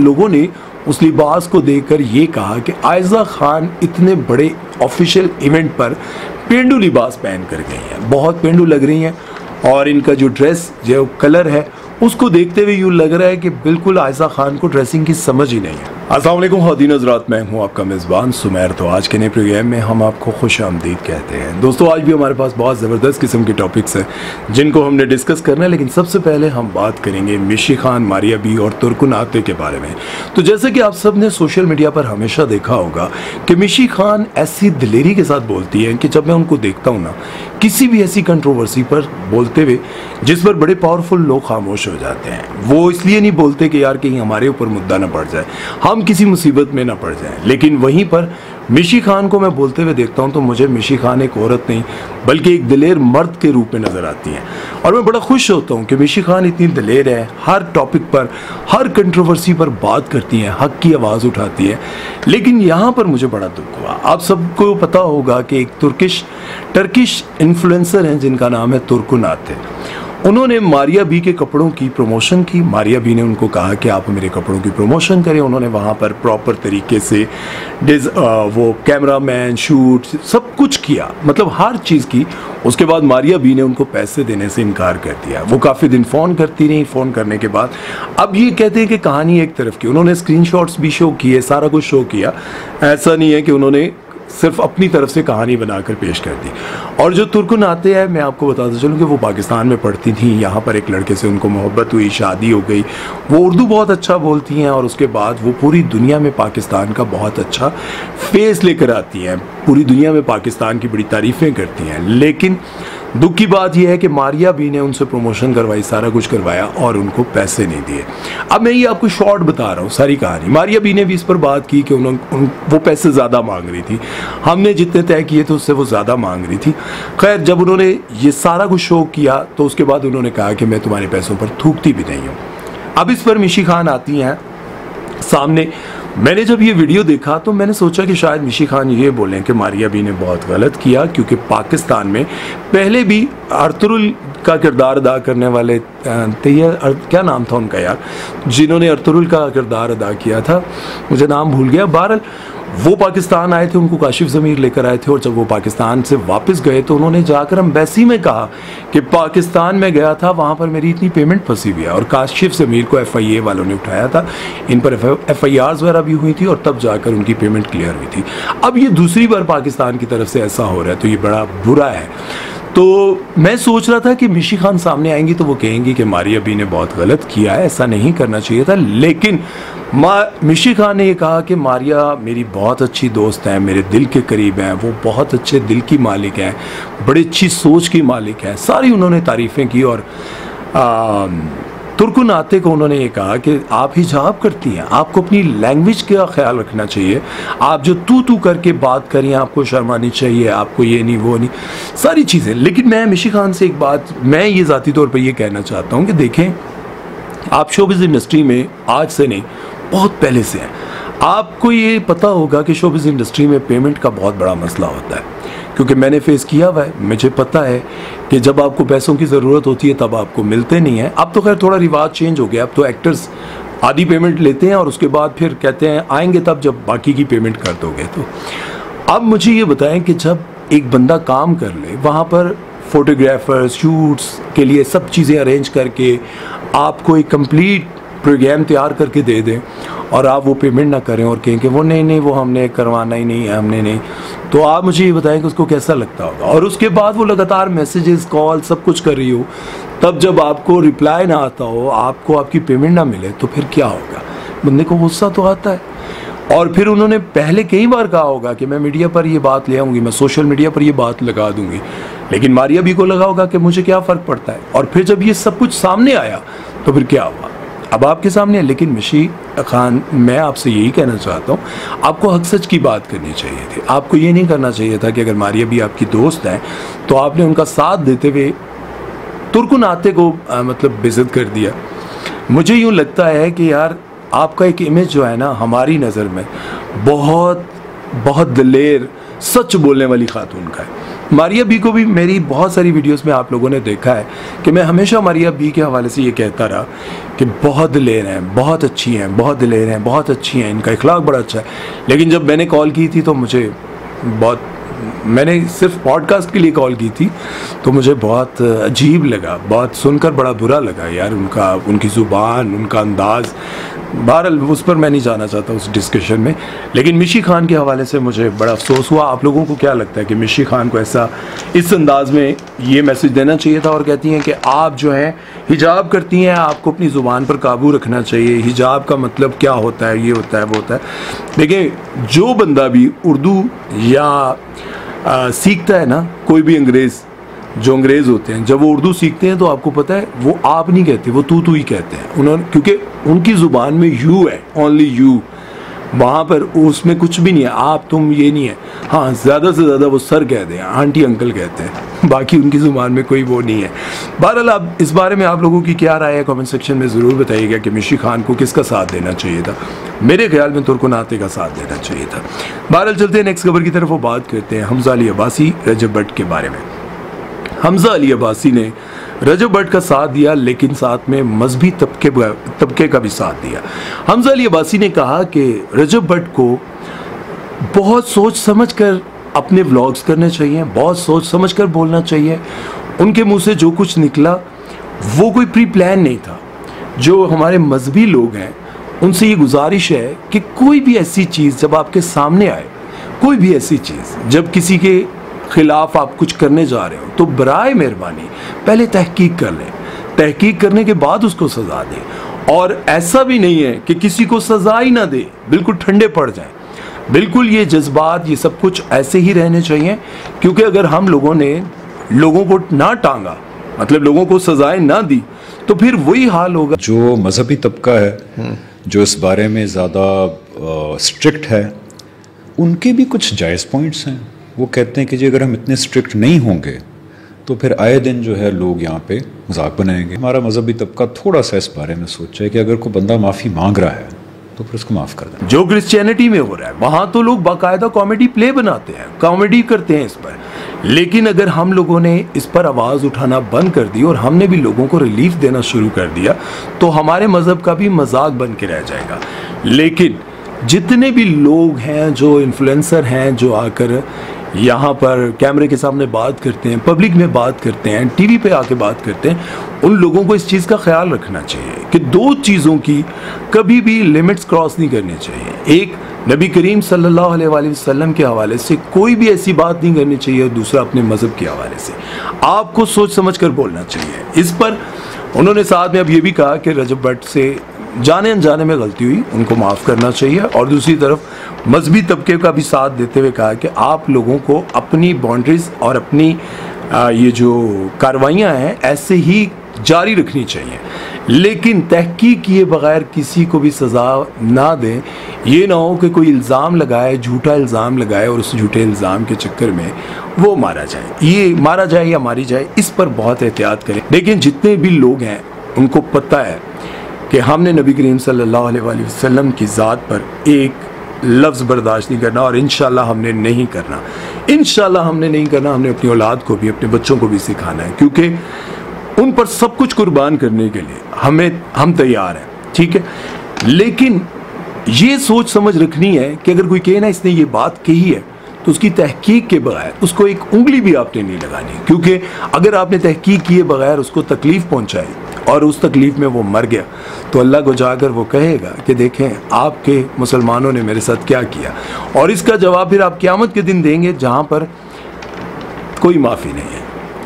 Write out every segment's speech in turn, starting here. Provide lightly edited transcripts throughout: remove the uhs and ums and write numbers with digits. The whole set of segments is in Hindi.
लोगों ने उस लिबास को देखकर ये कहा कि आयजा खान इतने बड़े ऑफिशियल इवेंट पर पेंडू लिबास पहन कर गई हैं, बहुत पेंडू लग रही हैं। और इनका जो ड्रेस जो कलर है उसको देखते हुए यूँ लग रहा है कि बिल्कुल आयजा खान को ड्रेसिंग की समझ ही नहीं है। अस्सलाम वालेकुम ख़वातीन हज़रात, मैं हूँ आपका मेज़बान सुमैर। तो आज के नए प्रोग्राम में हम आपको खुश आमदीद कहते हैं। दोस्तों, आज भी हमारे पास बहुत ज़बरदस्त किस्म के टॉपिक्स हैं जिनको हमने डिस्कस करना है, लेकिन सबसे पहले हम बात करेंगे मिशी खान, मारिया बी और तुर्कुन आते के बारे में। तो जैसे कि आप सब ने सोशल मीडिया पर हमेशा देखा होगा कि मिशी खान ऐसी दिलेरी के साथ बोलती है कि जब मैं उनको देखता हूँ ना, किसी भी ऐसी कंट्रोवर्सी पर बोलते हुए जिस पर बड़े पावरफुल लोग खामोश हो जाते हैं, वो इसलिए नहीं बोलते कि यार कहीं हमारे ऊपर मुद्दा ना पड़ जाए, हम किसी मुसीबत में ना पड़ जाए। लेकिन वहीं पर मिशी खान को मैं बोलते हुए देखता हूं तो मुझे मिशी खान एक औरत नहीं बल्कि एक दिलेर मर्द के रूप में नजर आती हैं। और मैं बड़ा खुश होता हूं कि मिशी खान इतनी दिलेर है, हर टॉपिक पर, हर कंट्रोवर्सी पर बात करती हैं, हक की आवाज़ उठाती हैं। लेकिन यहाँ पर मुझे बड़ा दुख हुआ। आप सबको पता होगा कि एक टर्किश इन्फ्लुएंसर हैं जिनका नाम है तुर्कुन आते। उन्होंने मारिया बी के कपड़ों की प्रमोशन की। मारिया बी ने उनको कहा कि आप मेरे कपड़ों की प्रमोशन करें। उन्होंने वहाँ पर प्रॉपर तरीके से वो कैमरामैन, शूट, सब कुछ किया, मतलब हर चीज़ की। उसके बाद मारिया बी ने उनको पैसे देने से इनकार कर दिया। वो काफ़ी दिन फ़ोन करती रही। फ़ोन करने के बाद अब ये कहते हैं कि कहानी एक तरफ की। उन्होंने स्क्रीनशॉट्स भी शो किए, सारा कुछ शो किया। ऐसा नहीं है कि उन्होंने सिर्फ अपनी तरफ से कहानी बनाकर पेश कर दी। और जो तुर्कुन आते हैं, मैं आपको बताता चलूँ कि वो पाकिस्तान में पढ़ती थी। यहाँ पर एक लड़के से उनको मोहब्बत हुई, शादी हो गई। वो उर्दू बहुत अच्छा बोलती हैं और उसके बाद वो पूरी दुनिया में पाकिस्तान का बहुत अच्छा फेस लेकर आती हैं, पूरी दुनिया में पाकिस्तान की बड़ी तारीफ़ें करती हैं। लेकिन दुख की बात यह है कि मारिया बी ने उनसे प्रमोशन करवाई, सारा कुछ करवाया और उनको पैसे नहीं दिए। अब मैं ये आपको शॉर्ट बता रहा हूँ सारी कहानी। मारिया बी ने भी इस पर बात की कि वो पैसे ज़्यादा मांग रही थी। हमने जितने तय किए थे उससे वो ज़्यादा मांग रही थी। खैर, जब उन्होंने ये सारा कुछ शो किया तो उसके बाद उन्होंने कहा कि मैं तुम्हारे पैसों पर थूकती भी नहीं हूँ। अब इस पर मिशी खान आती हैं सामने। मैंने जब ये वीडियो देखा तो मैंने सोचा कि शायद मिशी खान ये बोलें कि मारिया बी ने बहुत गलत किया, क्योंकि पाकिस्तान में पहले भी अर्तुगरुल का किरदार अदा करने वाले क्या नाम था उनका यार, जिन्होंने अर्तुगरुल का किरदार अदा किया था, मुझे नाम भूल गया। बहरहाल वो पाकिस्तान आए थे, उनको काशिफ ज़मीर लेकर आए थे। और जब वो पाकिस्तान से वापस गए तो उन्होंने जाकर एम्बेसी में कहा कि पाकिस्तान में गया था, वहाँ पर मेरी इतनी पेमेंट फंसी हुई है। और काशिफ ज़मीर को FIA वालों ने उठाया था, इन पर FIRs वगैरह भी हुई थी और तब जाकर उनकी पेमेंट क्लियर हुई थी। अब ये दूसरी बार पाकिस्तान की तरफ से ऐसा हो रहा है तो ये बड़ा बुरा है। तो मैं सोच रहा था कि मिशी खान सामने आएंगी तो वो कहेंगी कि मारिया बी ने बहुत गलत किया है, ऐसा नहीं करना चाहिए था। लेकिन मिशी खान ने ये कहा कि मारिया मेरी बहुत अच्छी दोस्त है, मेरे दिल के करीब हैं, वो बहुत अच्छे दिल की मालिक हैं, बड़ी अच्छी सोच की मालिक हैं। सारी उन्होंने तारीफ़ें की। और तुर्कुन आते को उन्होंने ये कहा कि आप हिजाब करती हैं, आपको अपनी लैंग्वेज का ख्याल रखना चाहिए, आप जो तू करके बात करें आपको शर्म आनी चाहिए, आपको ये नहीं वो नहीं, सारी चीज़ें। लेकिन मैं मिशी खान से एक बात, मैं ये ज़ाती तौर पर ये कहना चाहता हूँ कि देखें, आप शोबिज़ इंडस्ट्री में आज से नहीं, बहुत पहले से हैं। आपको ये पता होगा कि शोबिज़ इंडस्ट्री में पेमेंट का बहुत बड़ा मसला होता है, क्योंकि मैंने फेस किया हुआ है। मुझे पता है कि जब आपको पैसों की ज़रूरत होती है तब आपको मिलते नहीं हैं। अब तो खैर थोड़ा रिवाज चेंज हो गया, अब तो एक्टर्स आधी पेमेंट लेते हैं और उसके बाद फिर कहते हैं आएंगे तब जब बाकी की पेमेंट कर दोगे। तो अब मुझे ये बताएं कि जब एक बंदा काम कर ले, वहाँ पर फोटोग्राफर, शूट्स के लिए सब चीज़ें अरेंज करके आपको एक कंप्लीट प्रोग्राम तैयार करके दे दें और आप वो पेमेंट ना करें और कहें कि वो नहीं वो हमने करवाना ही नहीं है, हमने नहीं, तो आप मुझे ये बताएं कि उसको कैसा लगता होगा। और उसके बाद वो लगातार मैसेजेस, कॉल, सब कुछ कर रही हो, तब जब आपको रिप्लाई ना आता हो, आपको आपकी पेमेंट ना मिले, तो फिर क्या होगा? बंदे को गुस्सा तो आता है। और फिर उन्होंने पहले कई बार कहा होगा कि मैं मीडिया पर ये बात ले आऊँगी, मैं सोशल मीडिया पर ये बात लगा दूँगी, लेकिन मारिया बी को लगा होगा कि मुझे क्या फ़र्क पड़ता है। और फिर जब ये सब कुछ सामने आया तो फिर क्या हुआ? अब आपके सामने है। लेकिन मिशी खान, मैं आपसे यही कहना चाहता हूँ, आपको हक सच की बात करनी चाहिए थी। आपको ये नहीं करना चाहिए था कि अगर मारिया बी आपकी दोस्त हैं तो आपने उनका साथ देते हुए तुर्कुन आते को मतलब बेइज्जत कर दिया। मुझे यूँ लगता है कि यार आपका एक इमेज जो है ना, हमारी नज़र में बहुत बहुत दिलेर, सच बोलने वाली खातून का है। मारिया बी को भी मेरी बहुत सारी वीडियोस में आप लोगों ने देखा है कि मैं हमेशा मारिया बी के हवाले से ये कहता रहा कि बहुत दिलेर हैं, बहुत अच्छी हैं, बहुत दिलेर हैं, बहुत अच्छी हैं, इनका इखलाक बड़ा अच्छा है। लेकिन जब मैंने कॉल की थी तो मैंने सिर्फ पॉडकास्ट के लिए कॉल की थी तो मुझे बहुत अजीब लगा, बहुत सुनकर बड़ा बुरा लगा यार, उनकी ज़ुबान, उनका अंदाज़। बहरहाल उस पर मैं नहीं जाना चाहता उस डिस्कशन में। लेकिन मिशी खान के हवाले से मुझे बड़ा अफसोस हुआ। आप लोगों को क्या लगता है कि मिशी खान को ऐसा इस अंदाज में ये मैसेज देना चाहिए था? और कहती हैं कि आप जो हैं हिजाब करती हैं, आपको अपनी ज़ुबान पर काबू रखना चाहिए, हिजाब का मतलब क्या होता है, ये होता है, वो होता है। देखिए, जो बंदा भी उर्दू या सीखता है ना, कोई भी जो अंग्रेज़ होते हैं, जब वो उर्दू सीखते हैं तो आपको पता है वो आप नहीं कहते, वो तू ही कहते हैं। क्योंकि उनकी ज़ुबान में यू है, ओनली यू, वहाँ पर उसमें कुछ भी नहीं है, आप तुम ये नहीं है। हाँ, ज़्यादा से ज़्यादा वो सर कहते हैं, आंटी अंकल कहते हैं, बाकी उनकी ज़ुबान में कोई वो नहीं है। बहरहाल अब इस बारे में आप लोगों की क्या राय है कमेंट सेक्शन में ज़रूर बताइएगा कि मिशी खान को किसका साथ देना चाहिए था। मेरे ख्याल में तुर्को-नाते का साथ देना चाहिए था। बहरहाल चलते हैं नेक्स्ट खबर की तरफ, वो बात करते हैं हमजा अली अब्बासी, रजब भट्ट के बारे में। हमजा अली अब्बासी ने रजब भट्ट का साथ दिया, लेकिन साथ में मजहबी तबके का भी साथ दिया। हमजा अली अब्बासी ने कहा कि रजब भट्ट को बहुत सोच समझ कर अपने व्लॉग्स करने चाहिए, बहुत सोच समझ कर बोलना चाहिए। उनके मुंह से जो कुछ निकला वो कोई प्री प्लान नहीं था। जो हमारे मजहबी लोग हैं उनसे ये गुजारिश है कि कोई भी ऐसी चीज़ जब आपके सामने आए, कोई भी ऐसी चीज़ जब किसी के खिलाफ आप कुछ करने जा रहे हो तो बराए मेहरबानी पहले तहकीक कर लें, तहकीक करने के बाद उसको सज़ा दें। और ऐसा भी नहीं है कि किसी को सज़ा ही ना दे, बिल्कुल ठंडे पड़ जाएं। बिल्कुल ये जज्बात, ये सब कुछ ऐसे ही रहने चाहिए, क्योंकि अगर हम लोगों ने लोगों को ना टांगा, मतलब लोगों को सज़ाएं ना दी, तो फिर वही हाल होगा। जो मजहबी तबका है जो इस बारे में ज़्यादा स्ट्रिक्ट है, उनके भी कुछ जायज़ पॉइंट्स हैं। वो कहते हैं कि जी अगर हम इतने स्ट्रिक्ट नहीं होंगे तो फिर आए दिन जो है लोग यहाँ पे मजाक बनाएंगे। हमारा मजहबी तबका थोड़ा सा इस बारे में सोचे कि अगर कोई बंदा माफ़ी मांग रहा है तो फिर उसको माफ़ कर दें। जो क्रिश्चियनिटी में हो रहा है वहाँ तो लोग बाकायदा कॉमेडी प्ले बनाते हैं, कॉमेडी करते हैं इस पर। लेकिन अगर हम लोगों ने इस पर आवाज़ उठाना बंद कर दी और हमने भी लोगों को रिलीफ देना शुरू कर दिया तो हमारे मज़हब का भी मजाक बन के रह जाएगा। लेकिन जितने भी लोग हैं, जो इन्फ्लुएंसर हैं, जो आकर यहाँ पर कैमरे के सामने बात करते हैं, पब्लिक में बात करते हैं, टीवी पे आके बात करते हैं, उन लोगों को इस चीज़ का ख्याल रखना चाहिए कि दो चीज़ों की कभी भी लिमिट्स क्रॉस नहीं करनी चाहिए। एक, नबी करीम सल्लल्लाहु अलैहि वसल्लम के हवाले से कोई भी ऐसी बात नहीं करनी चाहिए, और दूसरा अपने मज़हब के हवाले से आपको सोच समझ कर बोलना चाहिए। इस पर उन्होंने साथ में अब ये भी कहा कि रजब भट्ट से जाने अनजाने में गलती हुई, उनको माफ़ करना चाहिए। और दूसरी तरफ मजहबी तबके का भी साथ देते हुए कहा कि आप लोगों को अपनी बाउंड्रीज और अपनी ये जो कार्रवाइयाँ हैं ऐसे ही जारी रखनी चाहिए, लेकिन तहकीक किए बगैर किसी को भी सज़ा ना दें। ये ना हो कि कोई इल्ज़ाम लगाए, झूठा इल्ज़ाम लगाए और उस झूठे इल्ज़ाम के चक्कर में वो मारा जाए या मारी जाए। इस पर बहुत एहतियात करें। लेकिन जितने भी लोग हैं उनको पता है कि हमने नबी करीम सल्लल्लाहु अलैहि वसल्लम की ज़ात पर एक लफ्ज़ बर्दाश्त नहीं करना, और इंशाल्लाह हमने नहीं करना। हमने अपनी औलाद को भी, अपने बच्चों को भी सिखाना है, क्योंकि उन पर सब कुछ कुर्बान करने के लिए हम तैयार हैं, ठीक है। लेकिन ये सोच समझ रखनी है कि अगर कोई कहे ना इसने ये बात कही है तो उसकी तहकीक के बगैर उसको एक उंगली भी आपने नहीं लगानी, क्योंकि अगर आपने तहकीक किए बगैर उसको तकलीफ़ पहुंचाई और उस तकलीफ़ में वो मर गया तो अल्लाह को जाकर वो कहेगा कि देखें आपके मुसलमानों ने मेरे साथ क्या किया, और इसका जवाब फिर आप क़यामत के दिन देंगे, जहाँ पर कोई माफ़ी नहीं है,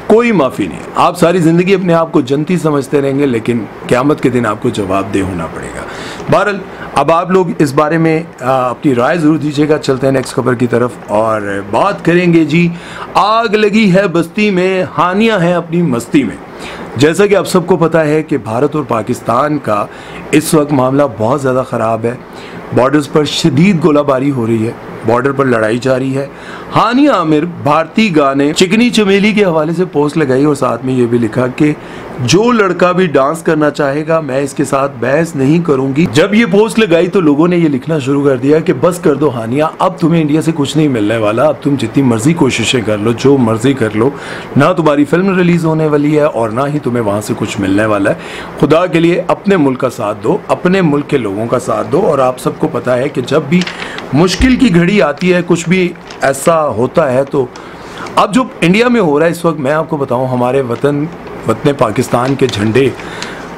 कोई माफ़ी नहीं। आप सारी ज़िंदगी अपने आप को जनती समझते रहेंगे, लेकिन क़यामत के दिन आपको जवाबदेह होना पड़ेगा। बहरहाल अब आप लोग इस बारे में अपनी राय ज़रूर दीजिएगा। चलते हैं नेक्स्ट खबर की तरफ और बात करेंगे जी, आग लगी है बस्ती में, हानियाँ हैं अपनी मस्ती में। जैसा कि आप सबको पता है कि भारत और पाकिस्तान का इस वक्त मामला बहुत ज़्यादा ख़राब है। बॉर्डर्स पर शदीद गोलाबारी हो रही है, बॉर्डर पर लड़ाई जारी है। हानिया आमिर भारतीय गाने चिकनी चमेली के हवाले से पोस्ट लगाई और साथ में ये भी लिखा कि जो लड़का भी डांस करना चाहेगा मैं इसके साथ बहस नहीं करूंगी। जब ये पोस्ट लगाई तो लोगों ने ये लिखना शुरू कर दिया कि बस कर दो हानिया, अब तुम्हें इंडिया से कुछ नहीं मिलने वाला, अब तुम जितनी मर्जी कोशिशें कर लो, जो मर्जी कर लो, ना तुम्हारी फिल्म रिलीज होने वाली है और ना ही तुम्हें वहां से कुछ मिलने वाला है। खुदा के लिए अपने मुल्क का साथ दो, अपने मुल्क के लोगों का साथ दो। और आप सबको पता है कि जब भी मुश्किल की घड़ी आती है, कुछ भी ऐसा होता है, तो अब जो इंडिया में हो रहा है इस वक्त, मैं आपको बताऊं, हमारे वतन पाकिस्तान के झंडे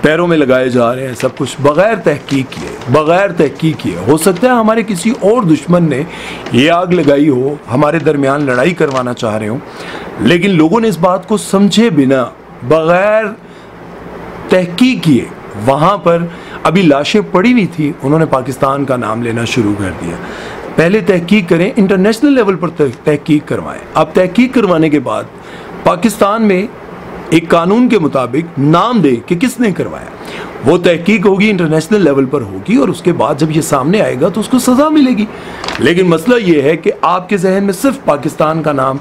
पैरों में लगाए जा रहे हैं, सब कुछ बगैर तहकीक किए। हो सकता है हमारे किसी और दुश्मन ने ये आग लगाई हो, हमारे दरमियान लड़ाई करवाना चाह रहे हो, लेकिन लोगों ने इस बात को समझे बिना बगैर तहकीक किए, वहाँ पर अभी लाशें पड़ी हुई थी, उन्होंने पाकिस्तान का नाम लेना शुरू कर दिया। पहले तहकीक करें, इंटरनेशनल लेवल पर तहकीक करवाएं। अब तहकीक करवाने के बाद पाकिस्तान में एक कानून के मुताबिक नाम दे कि किसने करवाया, वो तहकीक होगी, इंटरनेशनल लेवल पर होगी, और उसके बाद जब ये सामने आएगा तो उसको सज़ा मिलेगी। लेकिन मसला ये है कि आपके जहन में सिर्फ पाकिस्तान का नाम,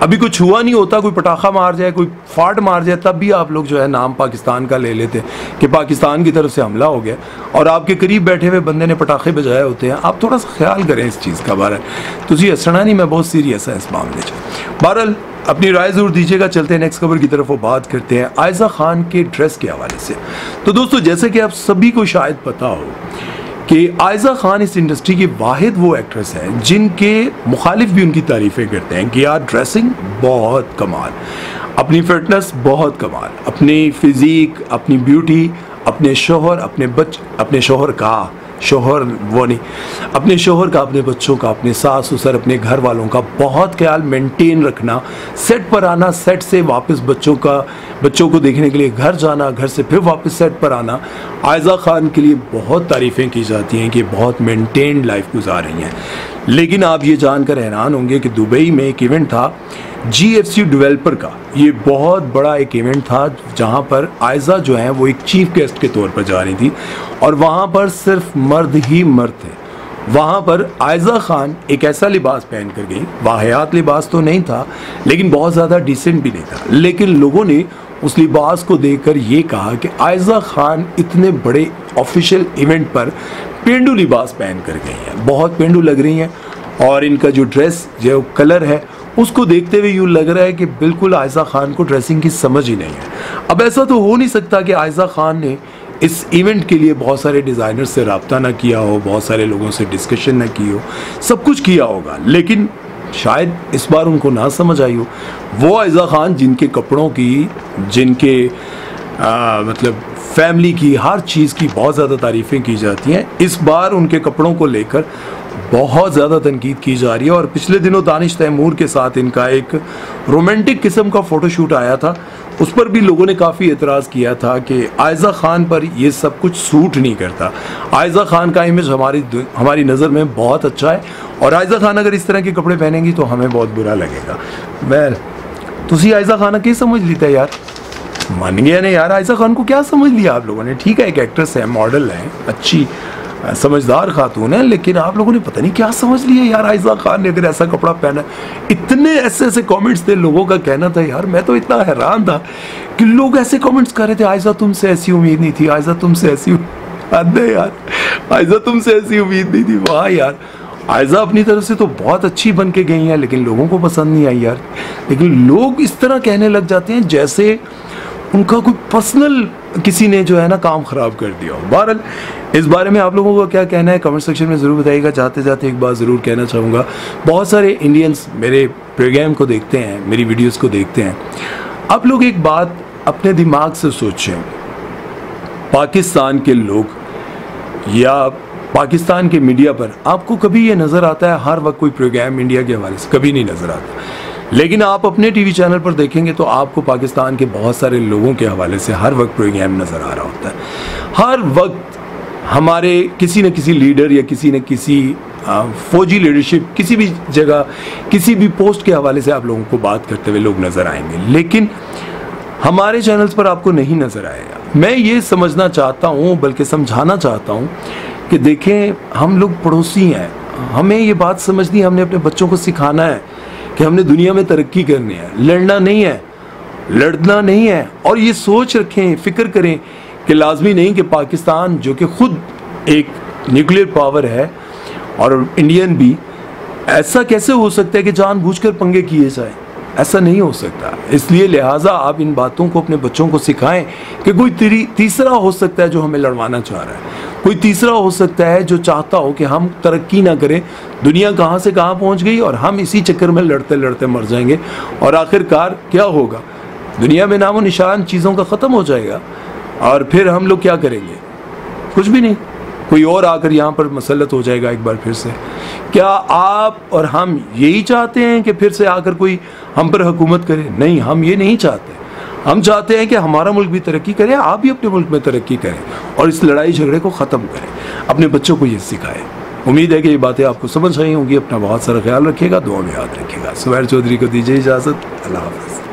अभी कुछ हुआ नहीं होता, कोई पटाखा मार जाए, कोई फाट मार जाए, तब भी आप लोग जो है नाम पाकिस्तान का ले लेते कि पाकिस्तान की तरफ से हमला हो गया, और आपके करीब बैठे हुए बंदे ने पटाखे बजाए होते हैं। आप थोड़ा सा ख्याल करें इस चीज़ का। बहरहाल तुझे हंसना नहीं, मैं बहुत सीरियस है इस मामले से। बहरहाल अपनी राय ज़रूर दीजिएगा। चलते हैं नेक्स्ट खबर की तरफ, वो बात करते हैं आयज़ा खान के ड्रेस के हवाले से। तो दोस्तों, जैसे कि आप सभी को शायद पता हो कि आयज़ा खान इस इंडस्ट्री की वाहिद वो एक्ट्रेस है जिनके मुखालिफ भी उनकी तारीफ़ें करते हैं कि यार ड्रेसिंग बहुत कमाल, अपनी फिटनेस बहुत कमाल, अपनी फिज़ीक, अपनी ब्यूटी, अपने शोहर, अपने शोहर का अपने बच्चों का, अपने सास ससुर, अपने घर वालों का बहुत ख्याल मेंटेन रखना, सेट पर आना, सेट से वापस बच्चों को देखने के लिए घर जाना, घर से फिर वापस सेट पर आना। आयज़ा खान के लिए बहुत तारीफ़ें की जाती हैं कि बहुत मेंटेन्ड लाइफ गुजार रही हैं। लेकिन आप ये जानकर हैरान होंगे कि दुबई में एक इवेंट था GFC डेवलपर का। ये बहुत बड़ा एक इवेंट था जहाँ पर आयज़ा जो है वो एक चीफ गेस्ट के तौर पर जा रही थी, और वहाँ पर सिर्फ मर्द ही मर्द थे। वहाँ पर आयज़ा खान एक ऐसा लिबास पहन कर गई, वाहियात लिबास तो नहीं था लेकिन बहुत ज़्यादा डिसेंट भी नहीं था, लेकिन लोगों ने उस लिबास को देखकर ये कहा कि आयज़ा खान इतने बड़े ऑफिशियल इवेंट पर पेंडू लिबास पहन कर गई हैं, बहुत पेंडू लग रही हैं, और इनका जो ड्रेस जो कलर है उसको देखते हुए यूँ लग रहा है कि बिल्कुल आयज़ा खान को ड्रेसिंग की समझ ही नहीं है। अब ऐसा तो हो नहीं सकता कि आयज़ा खान ने इस इवेंट के लिए बहुत सारे डिज़ाइनर से रब्ता ना किया हो, बहुत सारे लोगों से डिस्कशन ना की हो, सब कुछ किया होगा, लेकिन शायद इस बार उनको ना समझ आई हो। वो आयज़ा खान जिनके कपड़ों की, जिनके मतलब फैमिली की, हर चीज़ की बहुत ज़्यादा तारीफ़ें की जाती हैं, इस बार उनके कपड़ों को लेकर बहुत ज़्यादा तनकीद की जा रही है। और पिछले दिनों दानिश तैमूर के साथ इनका एक रोमांटिक किस्म का फ़ोटोशूट आया था, उस पर भी लोगों ने काफ़ी एतराज़ किया था कि आयज़ा खान पर ये सब कुछ सूट नहीं करता। आयज़ा खान का इमेज हमारी नज़र में बहुत अच्छा है, और आयज़ा खान अगर इस तरह के कपड़े पहनेंगी तो हमें बहुत बुरा लगेगा। वेल तुसी आयज़ा खान की समझ लीता यार, मान गया ने यार, आयज़ा खान को क्या समझ लिया आप लोगों ने? ठीक है, एक एक्ट्रेस है, मॉडल है, अच्छी समझदार खातून है, लेकिन आप लोगों ने पता नहीं क्या समझ लिया यार। आयज़ा खान ने अगर ऐसा कपड़ा पहना, इतने ऐसे कमेंट्स थे, लोगों का कहना था यार, मैं तो इतना हैरान था कि लोग ऐसे कमेंट्स कर रहे थे, आयज़ा तुमसे ऐसी उम्मीद नहीं थी, आयज़ा तुमसे ऐसी यार, आयज़ा तुमसे ऐसी उम्मीद नहीं थी। वाह यार, आयज़ा अपनी तरफ से तो बहुत अच्छी बन के गई हैं, लेकिन लोगों को पसंद नहीं आई यार। लेकिन लोग इस तरह कहने लग जाते हैं जैसे उनका कोई पर्सनल किसी ने जो है ना काम ख़राब कर दिया हो। बहरहाल इस बारे में आप लोगों का क्या कहना है कमेंट सेक्शन में ज़रूर बताइएगा। जाते जाते एक बात ज़रूर कहना चाहूँगा, बहुत सारे इंडियंस मेरे प्रोग्राम को देखते हैं, मेरी वीडियोस को देखते हैं। आप लोग एक बात अपने दिमाग से सोचें, पाकिस्तान के लोग या पाकिस्तान के मीडिया पर आपको कभी ये नज़र आता है हर वक्त कोई प्रोग्राम इंडिया के हवाले से? कभी नहीं नज़र आता। लेकिन आप अपने टीवी चैनल पर देखेंगे तो आपको पाकिस्तान के बहुत सारे लोगों के हवाले से हर वक्त प्रोग्राम नज़र आ रहा होता है। हर वक्त हमारे किसी न किसी लीडर या किसी न किसी फौजी लीडरशिप किसी भी जगह किसी भी पोस्ट के हवाले से आप लोगों को बात करते हुए लोग नज़र आएंगे, लेकिन हमारे चैनल्स पर आपको नहीं नज़र आएगा। मैं ये समझना चाहता हूँ, बल्कि समझाना चाहता हूँ कि देखें, हम लोग पड़ोसी हैं, हमें ये बात समझनी है, हमने अपने बच्चों को सिखाना है कि हमने दुनिया में तरक्की करनी है, लड़ना नहीं है। लड़ना नहीं है। और ये सोच रखें, फिक्र करें कि लाजमी नहीं कि पाकिस्तान जो कि खुद एक न्यूक्लियर पावर है और इंडियन भी, ऐसा कैसे हो सकता है कि जानबूझकर पंगे किए जाए, ऐसा नहीं हो सकता। इसलिए लिहाजा आप इन बातों को अपने बच्चों को सिखाएं कि कोई तीसरा हो सकता है जो हमें लड़वाना चाह रहा है, कोई तीसरा हो सकता है जो चाहता हो कि हम तरक्की ना करें, दुनिया कहाँ से कहाँ पहुँच गई और हम इसी चक्कर में लड़ते लड़ते मर जाएंगे और आखिरकार क्या होगा, दुनिया में नामो निशान चीज़ों का ख़त्म हो जाएगा और फिर हम लोग क्या करेंगे, कुछ भी नहीं, कोई और आकर यहाँ पर मसलत हो जाएगा एक बार फिर से। क्या आप और हम यही चाहते हैं कि फिर से आकर कोई हम पर हुकूमत करे? नहीं, हम ये नहीं चाहते। हम चाहते हैं कि हमारा मुल्क भी तरक्की करे, आप भी अपने मुल्क में तरक्की करें और इस लड़ाई झगड़े को ख़त्म करें। अपने बच्चों को ये सिखाएं। उम्मीद है कि ये बातें आपको समझ आई होंगी। अपना बहुत सारा ख्याल रखिएगा, दुआ में याद रखिएगा। सुहैल चौधरी को दीजिए इजाज़त। अल्लाह हाफ़िज़।